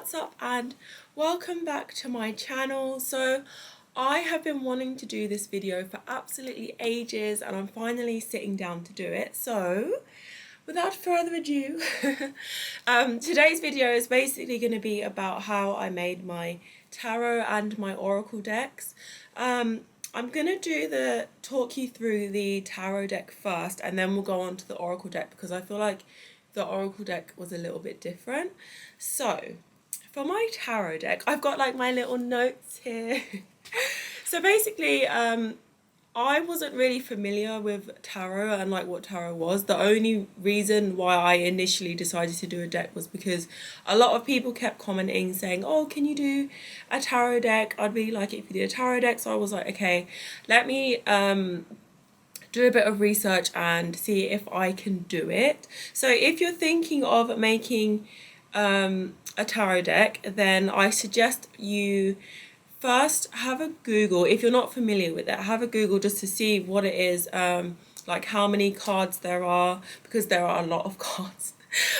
what's up and welcome back to my channel. So I have been wanting to do this video for absolutely ages and I'm finally sitting down to do it. So without further ado, today's video is basically going to be about how I made my tarot and my oracle decks. I'm going to talk you through the tarot deck first and then we'll go on to the oracle deck because I feel like the oracle deck was a little bit different. So for my tarot deck, I've got like my little notes here. So basically, I wasn't really familiar with tarot and like what tarot was. The only reason why I initially decided to do a deck was because a lot of people kept commenting saying, oh, can you do a tarot deck? I'd really like it if you did a tarot deck. So I was like, okay, let me do a bit of research and see if I can do it. So if you're thinking of making a tarot deck, then I suggest you first have a Google. If you're not familiar with it, have a Google just to see what it is, like how many cards there are, because there are a lot of cards.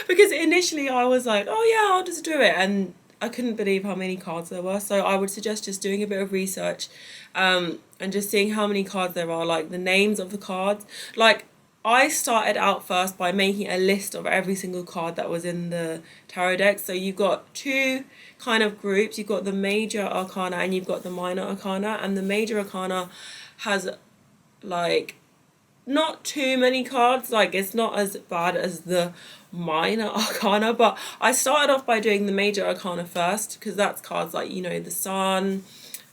Because initially I was like, oh yeah, I'll just do it, and I couldn't believe how many cards there were. So I would suggest just doing a bit of research and just seeing how many cards there are, like the names of the cards. Like I started out first by making a list of every single card that was in the tarot deck. So you've got two kind of groups. You've got the major arcana and you've got the minor arcana, and the major arcana has like not too many cards. Like it's not as bad as the minor arcana, but I started off by doing the major arcana first because that's cards like, you know, the sun,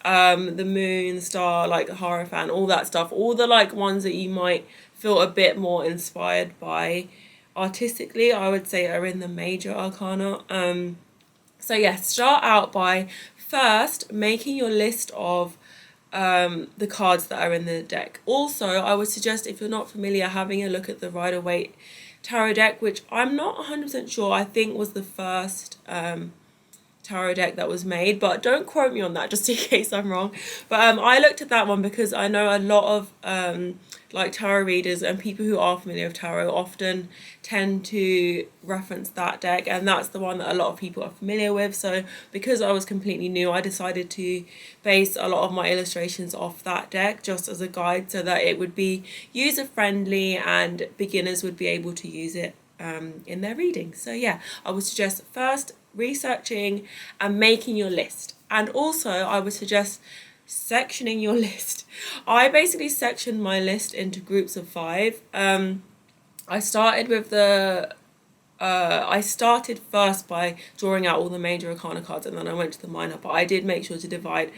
the moon, the star, like the Hierophant, all that stuff, all the like ones that you might feel a bit more inspired by artistically, I would say are in the major arcana. So yeah, start out by first making your list of the cards that are in the deck. Also, I would suggest, if you're not familiar, having a look at the Rider-Waite tarot deck, which I'm not 100% sure, I think was the first tarot deck that was made, but don't quote me on that just in case I'm wrong. But I looked at that one because I know a lot of like tarot readers and people who are familiar with tarot often tend to reference that deck, and that's the one that a lot of people are familiar with. So because I was completely new, I decided to base a lot of my illustrations off that deck just as a guide so that it would be user friendly and beginners would be able to use it in their reading. So yeah, I would suggest first researching and making your list, and also I would suggest sectioning your list. I basically sectioned my list into groups of 5. I started with the I started first by drawing out all the major arcana cards, and then I went to the minor, but I did make sure to divide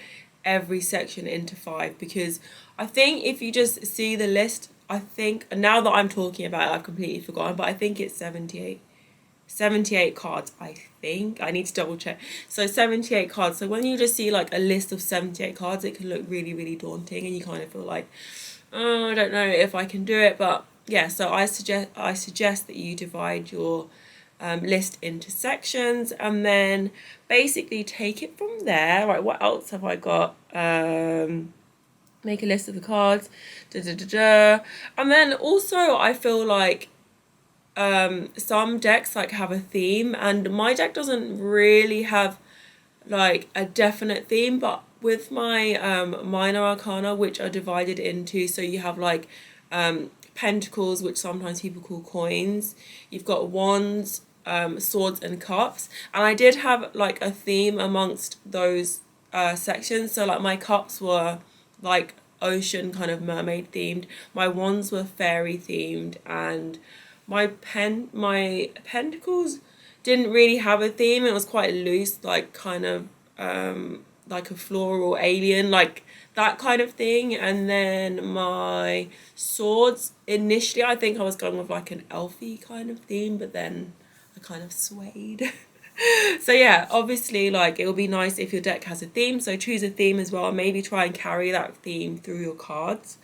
every section into 5 because I think if you just see the list, I think now that I'm talking about it, I've completely forgotten, but I think it's 78 cards. I think I need to double check. So 78 cards. So when you just see like a list of 78 cards, it can look really daunting and you kind of feel like, oh, I don't know if I can do it. But yeah, so I suggest that you divide your list into sections and then basically take it from there. Right, what else have I got? Make a list of the cards, and then also I feel like some decks like have a theme, and my deck doesn't really have like a definite theme, but with my minor arcana, which are divided into, so you have like pentacles, which sometimes people call coins, you've got wands, swords and cups, and I did have like a theme amongst those sections. So like my cups were like ocean kind of mermaid themed, my wands were fairy themed, and my pentacles didn't really have a theme. It was quite loose, like kind of like a floral alien, like that kind of thing. And then my swords, initially I think I was going with like an elfy kind of theme, but then I kind of swayed. So yeah, obviously like it will be nice if your deck has a theme, so choose a theme as well, maybe try and carry that theme through your cards.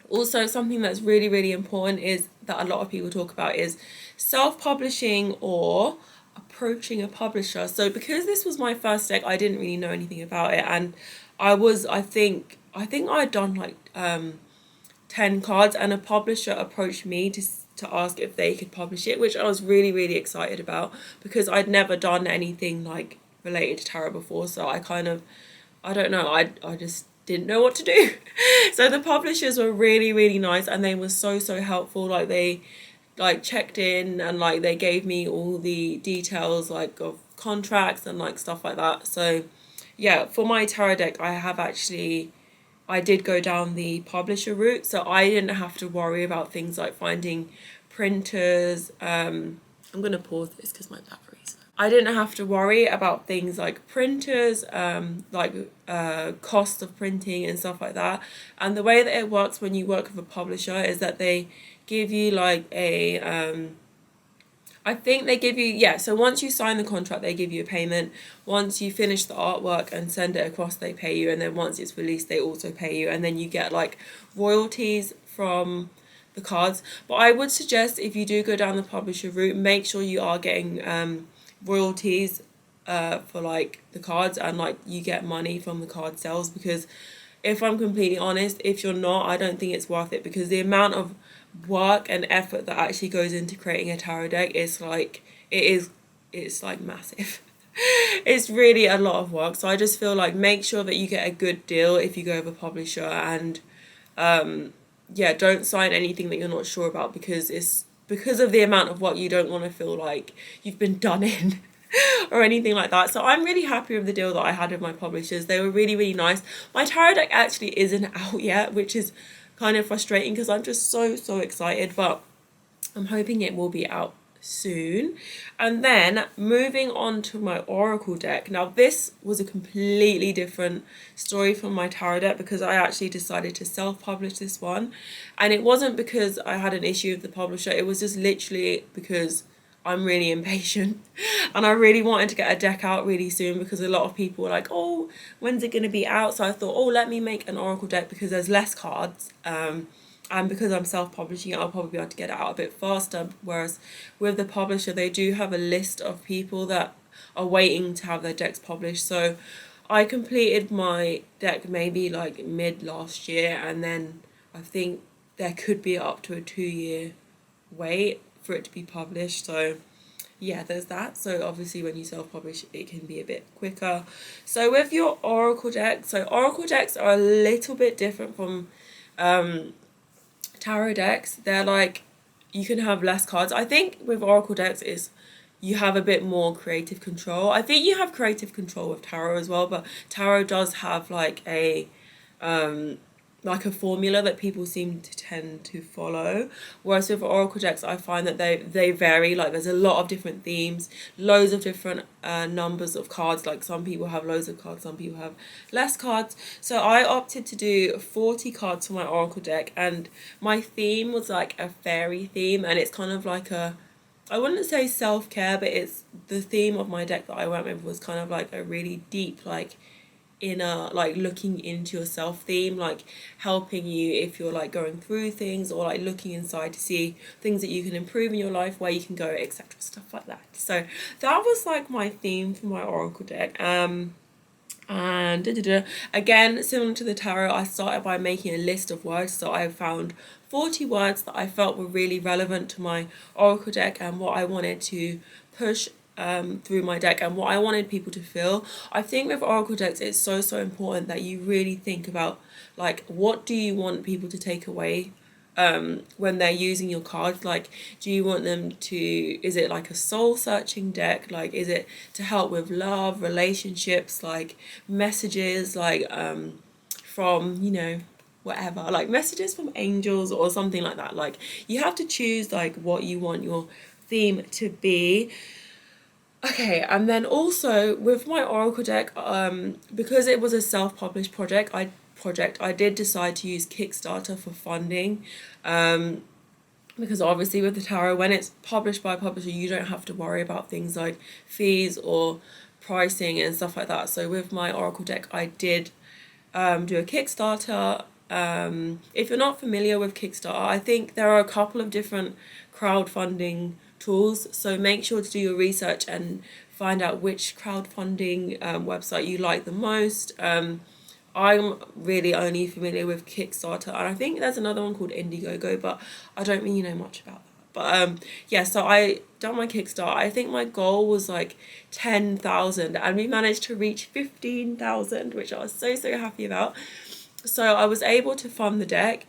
Also, something that's really important is that a lot of people talk about is self-publishing or approaching a publisher. So because this was my first deck, I didn't really know anything about it, and I think I'd done like 10 cards, and a publisher approached me to to ask if they could publish it, which I was really, really excited about because I'd never done anything like related to tarot before. So I don't know, I just didn't know what to do. So the publishers were really, really nice, and they were so, so helpful. Like they like checked in, and like they gave me all the details like of contracts and like stuff like that. So yeah, for my tarot deck I did go down the publisher route, so I didn't have to worry about things like finding printers. I'm gonna pause this because my battery's low. I didn't have to worry about things like printers, cost of printing and stuff like that. And the way that it works when you work with a publisher is that they give you like a I think they give you, yeah, so once you sign the contract, they give you a payment. Once you finish the artwork and send it across, they pay you. And then once it's released, they also pay you. And then you get like royalties from the cards. But I would suggest if you do go down the publisher route, make sure you are getting royalties for like the cards, and like you get money from the card sales, because if I'm completely honest, if you're not, I don't think it's worth it, because the amount of work and effort that actually goes into creating a tarot deck is like it's like massive. It's really a lot of work. So I just feel like make sure that you get a good deal if you go with a publisher, and yeah, don't sign anything that you're not sure about, because it's because of the amount of work. You don't want to feel like you've been done in or anything like that. So I'm really happy with the deal that I had with my publishers. They were really, really nice. My tarot deck actually isn't out yet, which is kind of frustrating because I'm just so excited, but I'm hoping it will be out soon. And then moving on to my oracle deck. Now this was a completely different story from my tarot deck, because I actually decided to self-publish this one, and it wasn't because I had an issue with the publisher. It was just literally because I'm really impatient and I really wanted to get a deck out really soon, because a lot of people were like, oh, when's it going to be out? So I thought, oh, let me make an oracle deck because there's less cards, and because I'm self-publishing it, I'll probably be able to get it out a bit faster. Whereas with the publisher, they do have a list of people that are waiting to have their decks published. So I completed my deck maybe like mid last year, and then I think there could be up to a 2-year wait for it to be published. So yeah, there's that. So obviously when you self-publish, it can be a bit quicker. So with your oracle deck, so oracle decks are a little bit different from tarot decks. They're like, you can have less cards. I think with oracle decks is you have a bit more creative control. I think you have creative control with tarot as well, but tarot does have like a formula that people seem to tend to follow. Whereas with oracle decks, I find that they vary. Like there's a lot of different themes, loads of different numbers of cards. Like some people have loads of cards, some people have less cards. So I opted to do 40 cards for my oracle deck, and my theme was like a fairy theme, and it's kind of like I wouldn't say self-care, but it's the theme of my deck that I went with was kind of like a really deep, like inner, like looking into yourself theme, like helping you if you're like going through things, or like looking inside to see things that you can improve in your life, where you can go, etc., stuff like that. So that was like my theme for my oracle deck. And again, similar to the tarot, I started by making a list of words. So I found 40 words that I felt were really relevant to my oracle deck and what I wanted to push through my deck and what I wanted people to feel. I think with oracle decks, it's so important that you really think about like, what do you want people to take away when they're using your cards? Like, do you want them to, is it like a soul searching deck? Like, is it to help with love, relationships, like messages, like from, you know, whatever, like messages from angels or something like that? Like, you have to choose like what you want your theme to be. Okay, and then also with my oracle deck, because it was a self-published project, I did decide to use Kickstarter for funding, because obviously with the tarot, when it's published by a publisher, you don't have to worry about things like fees or pricing and stuff like that. So with my oracle deck, I did do a Kickstarter. If you're not familiar with Kickstarter, I think there are a couple of different crowdfunding tools, so make sure to do your research and find out which crowdfunding website you like the most. I'm really only familiar with Kickstarter, and I think there's another one called Indiegogo, but I don't really know much about But yeah, so I done my Kickstarter. I think my goal was like 10,000 and we managed to reach 15,000, which I was so happy about. So I was able to fund the deck.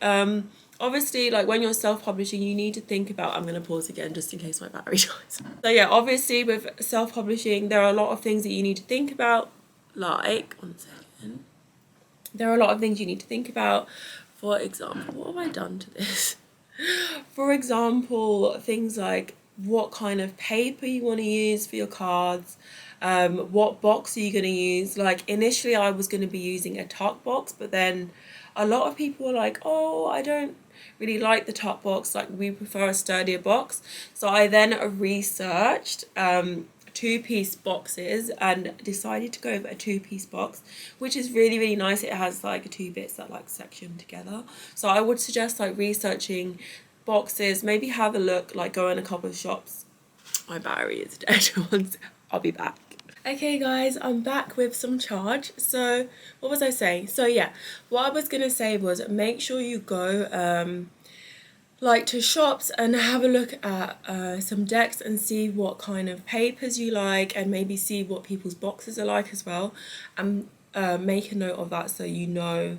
Obviously, like when you're self-publishing, you need to think about, I'm going to pause again just in case my battery dies. So yeah, obviously with self-publishing, there are a lot of things that you need to think about. Like, one second. There are a lot of things you need to think about. For example, what have I done to this? For example, things like what kind of paper you want to use for your cards, what box are you going to use. Like initially I was going to be using a tuck box, but then a lot of people were like, oh, I don't really like the tuck box, like we prefer a sturdier box. So I then researched two-piece boxes and decided to go with a two-piece box, which is really nice. It has like two bits that like section together. So I would suggest like researching boxes, maybe have a look, like go in a couple of shops. My battery is dead. I'll be back. Okay guys, I'm back with some charge. So what was I saying? So yeah, what I was gonna say was make sure you go like to shops and have a look at some decks and see what kind of papers you like, and maybe see what people's boxes are like as well, and make a note of that so you know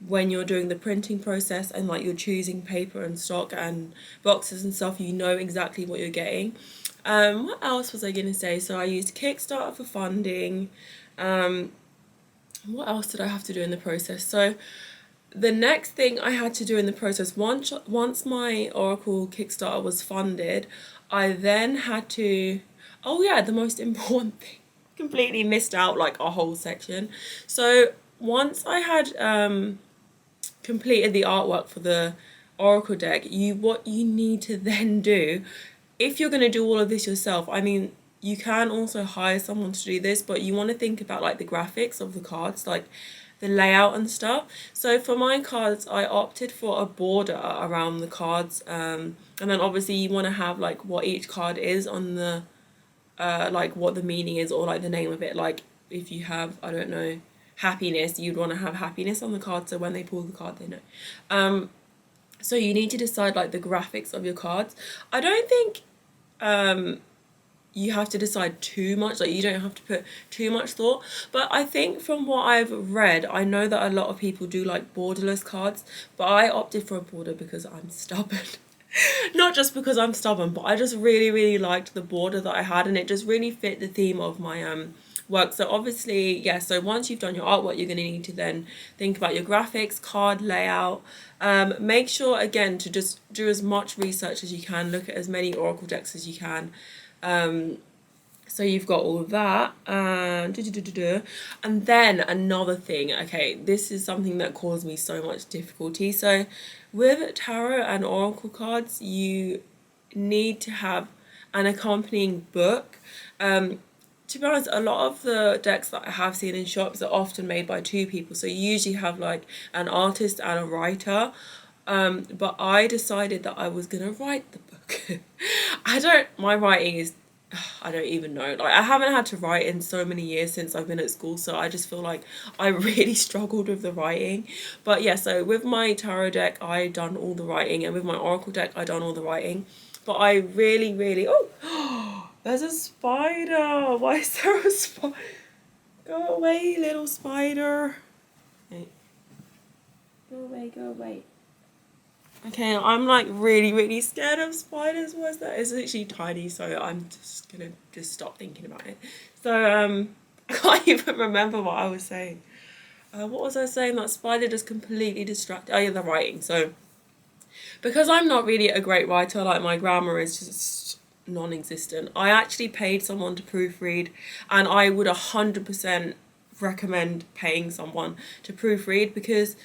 when you're doing the printing process and like you're choosing paper and stock and boxes and stuff, you know exactly what you're getting. What else was I gonna say? So I used Kickstarter for funding. What else did I have to do in the process? So the next thing I had to do in the process, once my Oracle Kickstarter was funded, I then had to, oh yeah, the most important thing, completely missed out like a whole section. So once I had completed the artwork for the Oracle deck, what you need to then do, if you're going to do all of this yourself, I mean, you can also hire someone to do this, but you want to think about like the graphics of the cards, like the layout and stuff. So for my cards, I opted for a border around the cards, and then obviously you want to have like what each card is on the like what the meaning is, or like the name of it. Like if you have, I don't know, happiness, you'd want to have happiness on the card, so when they pull the card they know. So you need to decide like the graphics of your cards. I don't think you have to decide too much, like you don't have to put too much thought, but I think from what I've read, I know that a lot of people do like borderless cards, but I opted for a border because I'm stubborn. Not just because I'm stubborn, but I just really liked the border that I had, and it just really fit the theme of my work. So obviously, yeah, so once you've done your artwork, you're going to need to then think about your graphics, card layout. Make sure again to just do as much research as you can, look at as many Oracle decks as you can. So you've got all of that, and then another thing, okay, this is something that caused me so much difficulty. So with tarot and oracle cards, you need to have an accompanying book. To be honest, a lot of the decks that I have seen in shops are often made by two people, so you usually have like an artist and a writer. But I decided that I was gonna write the book. My writing is, I don't even know, like I haven't had to write in so many years since I've been at school, so I just feel like I really struggled with the writing. But yeah, so with my tarot deck I done all the writing, and with my oracle deck I done all the writing. But I really, oh, there's a spider. Why is there a spider? Go away, little spider. Hey. Go away. Okay, I'm like really scared of spiders. What's that? It's literally tiny, so I'm just gonna stop thinking about it. So I can't even remember what I was saying. What was I saying? That spider just completely distracted. Oh yeah, the writing. So because I'm not really a great writer, like my grammar is just non-existent, I actually paid someone to proofread, and I would 100% recommend paying someone to proofread, because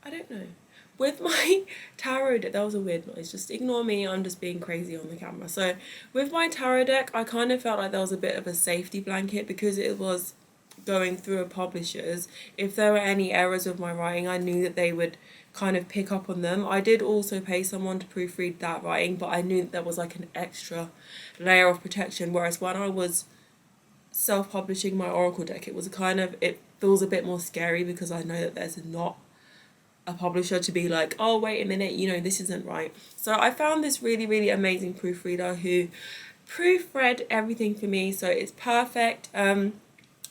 I don't know. With my tarot deck, that was a weird noise, just ignore me, I'm just being crazy on the camera. So with my tarot deck, I kind of felt like there was a bit of a safety blanket, because it was going through a publisher's. If there were any errors with my writing, I knew that they would kind of pick up on them. I did also pay someone to proofread that writing, but I knew that there was like an extra layer of protection, whereas when I was self-publishing my Oracle deck, it feels a bit more scary because I know that there's not a publisher to be like, oh wait a minute, you know, this isn't right. So I found this really, really amazing proofreader who proofread everything for me, so it's perfect.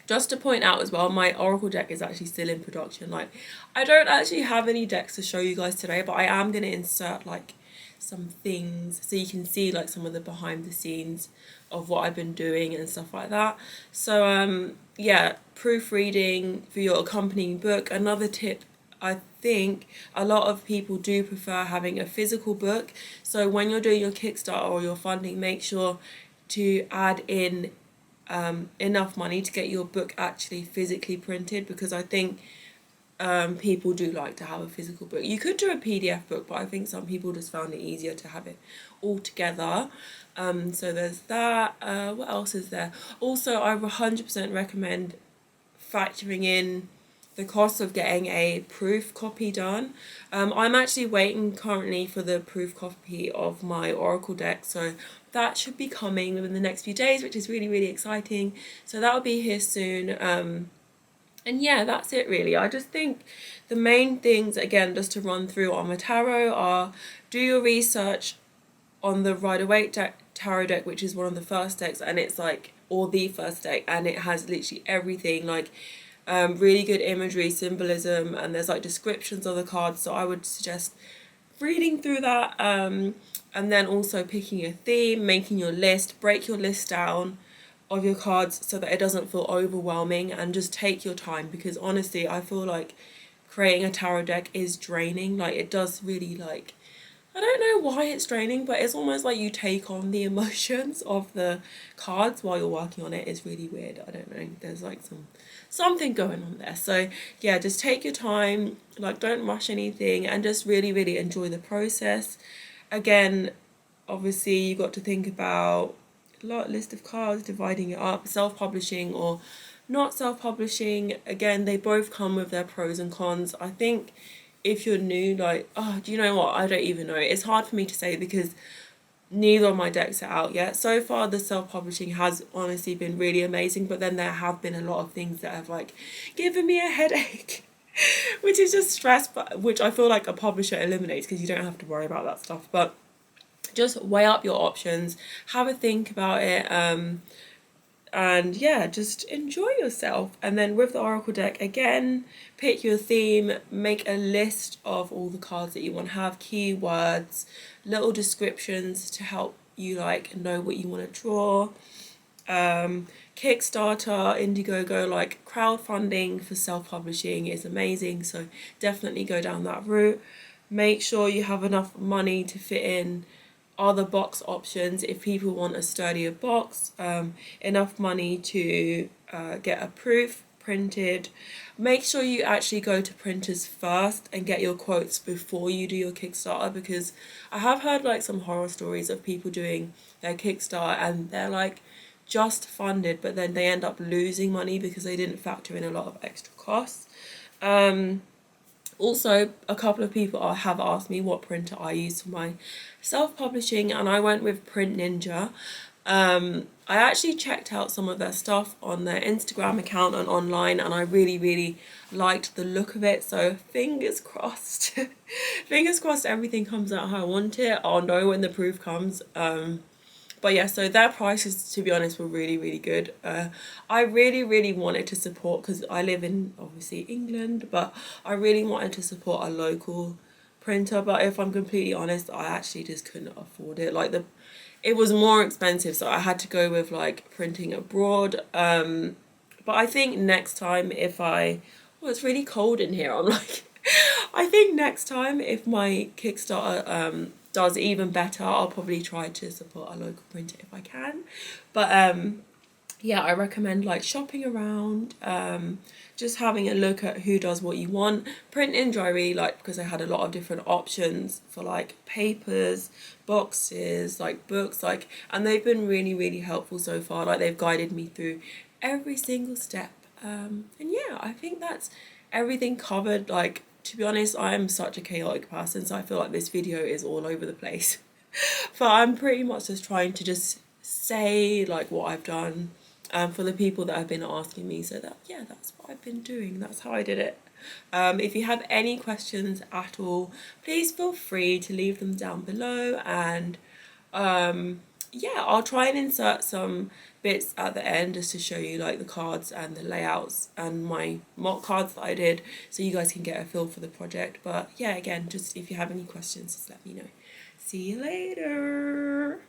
Just to point out as well, my Oracle deck is actually still in production. Like, I don't actually have any decks to show you guys today, but I am going to insert like some things so you can see like some of the behind the scenes of what I've been doing and stuff like that. So yeah, proofreading for your accompanying book. Another tip, I think a lot of people do prefer having a physical book. So when you're doing your Kickstarter or your funding, make sure to add in enough money to get your book actually physically printed, because I think people do like to have a physical book. You could do a PDF book, but I think some people just found it easier to have it all together. So there's that. What else is there? Also, I 100% recommend factoring in the cost of getting a proof copy done. I'm actually waiting currently for the proof copy of my Oracle deck, so that should be coming within the next few days, which is really, really exciting. So that'll be here soon. And yeah, that's it really. I just think the main things, again, just to run through on my tarot, are do your research on the Rider-Waite tarot deck, which is one of the first decks, and it's like, or the first deck, and it has literally everything, like really good imagery, symbolism, and there's like descriptions of the cards. So I would suggest reading through that, and then also picking a theme, making your list, break your list down of your cards so that it doesn't feel overwhelming, and just take your time, because honestly I feel like creating a tarot deck is draining. Like, it does really, like, I don't know why it's draining, but it's almost like you take on the emotions of the cards while you're working on it. It's really weird. I don't know. There's like something going on there. So yeah, just take your time. Like, don't rush anything, and just really, really enjoy the process. Again, obviously you got to think about list of cards, dividing it up, self-publishing or not self-publishing. Again, they both come with their pros and cons. I think if you're new, like, oh, do you know what? I don't even know. It's hard for me to say because neither of my decks are out yet. So far, the self-publishing has honestly been really amazing, but then there have been a lot of things that have like given me a headache, which is just stress, but which I feel like a publisher eliminates because you don't have to worry about that stuff. But just weigh up your options, have a think about it, and yeah, just enjoy yourself. And then with the Oracle deck, again, pick your theme, make a list of all the cards that you want to have, keywords, little descriptions to help you like know what you want to draw. Kickstarter, Indiegogo, like crowdfunding for self-publishing is amazing, so definitely go down that route. Make sure you have enough money to fit in other box options if people want a sturdier box, enough money to get a proof printed. Make sure you actually go to printers first and get your quotes before you do your Kickstarter, because I have heard like some horror stories of people doing their Kickstarter and they're like just funded, but then they end up losing money because they didn't factor in a lot of extra costs. Also, a couple of people have asked me what printer I use for my self-publishing, and I went with Print Ninja. I actually checked out some of their stuff on their Instagram account and online, and I really, really liked the look of it. So fingers crossed, fingers crossed everything comes out how I want it. I'll know when the proof comes. But yeah, so their prices, to be honest, were really, really good. I really, really wanted to support, because I live in, obviously, England, but I really wanted to support a local printer. But if I'm completely honest, I actually just couldn't afford it. Like, it was more expensive, so I had to go with, like, printing abroad. But I think next time well, it's really cold in here. I'm like, I think next time if my Kickstarter does even better, I'll probably try to support a local printer if I can. But yeah, I recommend like shopping around, just having a look at who does what you want. Print Ninja I really like because they had a lot of different options for like papers, boxes, like books, like, and they've been really, really helpful so far. Like, they've guided me through every single step. And yeah, I think that's everything covered. Like, to be honest, I am such a chaotic person, so I feel like this video is all over the place. But I'm pretty much just trying to just say like what I've done, for the people that have been asking me. So that's what I've been doing. That's how I did it. If you have any questions at all, please feel free to leave them down below, and yeah, I'll try and insert some bits at the end just to show you like the cards and the layouts and my mock cards that I did, so you guys can get a feel for the project. But yeah, again, just if you have any questions, just let me know. See you later.